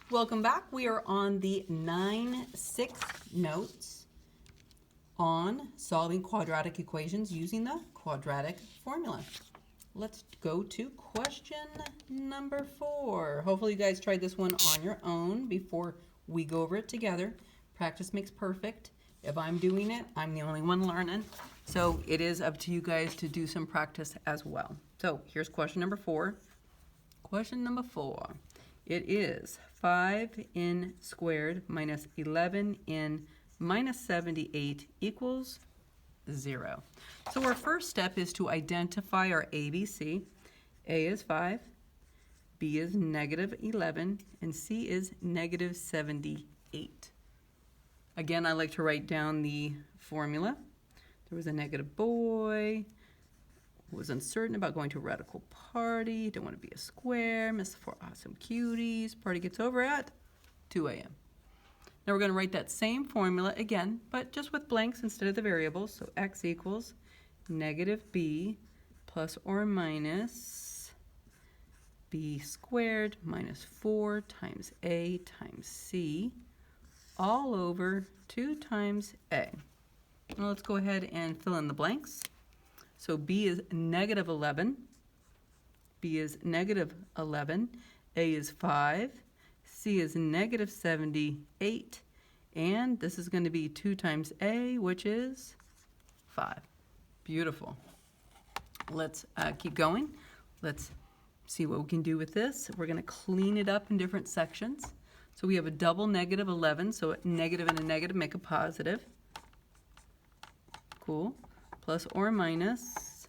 Welcome back. We are on the 9-6 notes on solving quadratic equations using the quadratic formula. Let's go to question number 4. Hopefully you guys tried this one on your own before we go over it together. Practice makes perfect. If I'm doing it, I'm the only one learning. So it is up to you guys to do some practice as well. So here's question number 4. Question number 4. It is 5n squared minus 11n minus 78 equals 0. So our first step is to identify our ABC. A is 5, B is negative 11, and C is negative 78. Again, I like to write down the formula. There was a negative boy, was uncertain about going to a radical party, don't want to be a square, miss the 4 awesome cuties, party gets over at 2 a.m. Now we're going to write that same formula again, but just with blanks instead of the variables. So x equals negative b plus or minus b squared minus 4 times a times c all over 2 times a. Now let's go ahead and fill in the blanks. So b is negative 11, b is negative 11, a is 5, c is negative 78, and this is going to be 2 times a, which is 5. Beautiful. Let's keep going. Let's see what we can do with this. We're going to clean it up in different sections. So we have a double negative 11, so a negative and a negative make a positive. Cool. Plus or minus.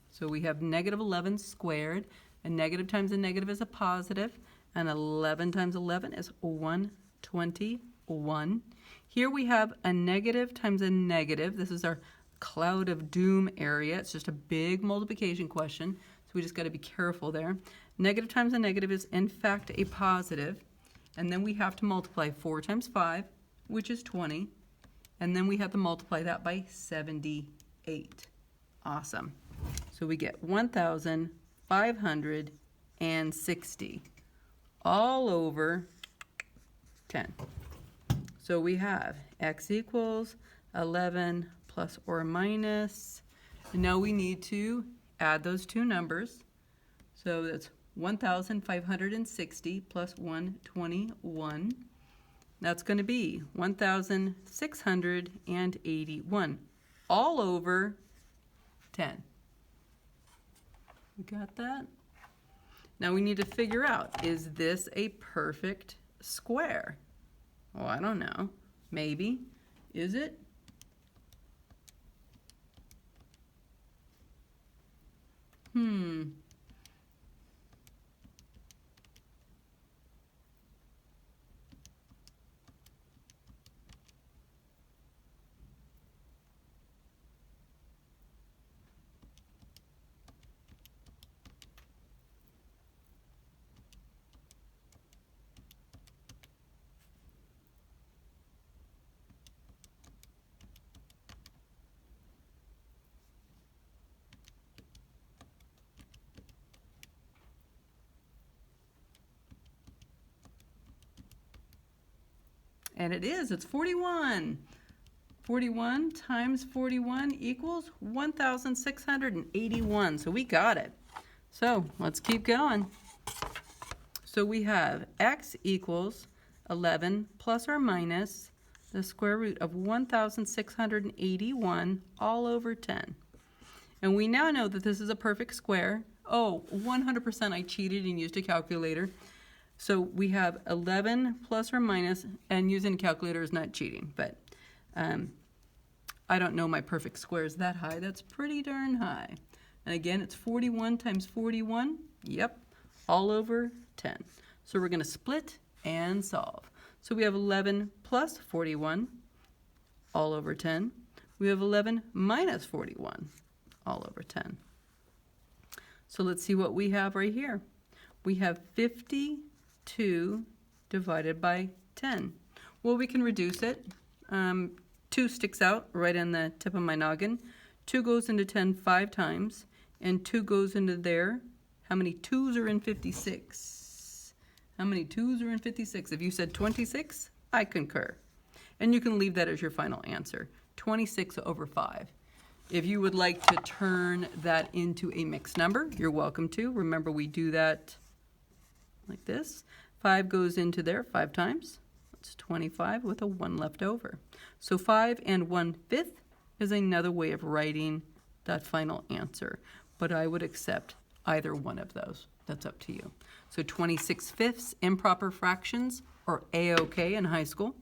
So we have negative 11 squared. A negative times a negative is a positive, and 11 times 11 is 121. Here we have a negative times a negative. This is our cloud of doom area. It's just a big multiplication question, so we just got to be careful there. Negative times a negative is in fact a positive, and then we have to multiply 4 times 5, which is 20. And then we have to multiply that by 78. Awesome. So we get 1,560 all over 10. So we have x equals 11 plus or minus. And now we need to add those two numbers. So that's 1,560 plus 121. That's going to be 1,681 all over 10. We got that? Now we need to figure out, is this a perfect square? Well, I don't know. Maybe. Is it? And it is. It's 41. 41 times 41 equals 1,681. So we got it. So let's keep going. So we have x equals 11 plus or minus the square root of 1,681 all over 10. And we now know that this is a perfect square. Oh, 100% I cheated and used a calculator. So we have 11 plus or minus, and using a calculator is not cheating, but I don't know my perfect square is that high. That's pretty darn high. And again, it's 41 times 41. Yep, all over 10. So we're going to split and solve. So we have 11 plus 41 all over 10. We have 11 minus 41 all over 10. So let's see what we have right here. We have 52 divided by 10. Well, we can reduce it. 2 sticks out right on the tip of my noggin. 2 goes into 10 5 times, and 2 goes into there. How many 2s are in 56? How many 2's are in 56? If you said 26, I concur. And you can leave that as your final answer, 26 over 5. If you would like to turn that into a mixed number, you're welcome to. Remember, we do that like this. 5 goes into there 5 times. That's 25 with a 1 left over. So 5 and 1/5 is another way of writing that final answer. But I would accept either one of those. That's up to you. So 26/5 improper fractions are A-OK in high school.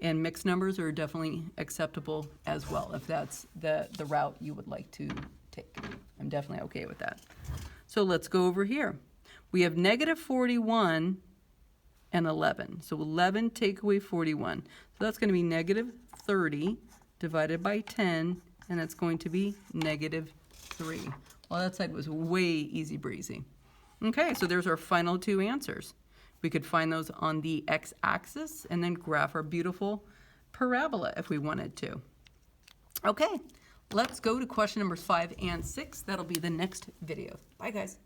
And mixed numbers are definitely acceptable as well, if that's the route you would like to take. I'm definitely okay with that. So let's go over here. We have -41 and 11. So 11 take away 41. So that's going to be -30 divided by 10, and it's going to be -3. Well, that side was way easy breezy. Okay, so there's our final 2 answers. We could find those on the x-axis and then graph our beautiful parabola if we wanted to. Okay, let's go to question numbers 5 and 6. That'll be the next video. Bye, guys.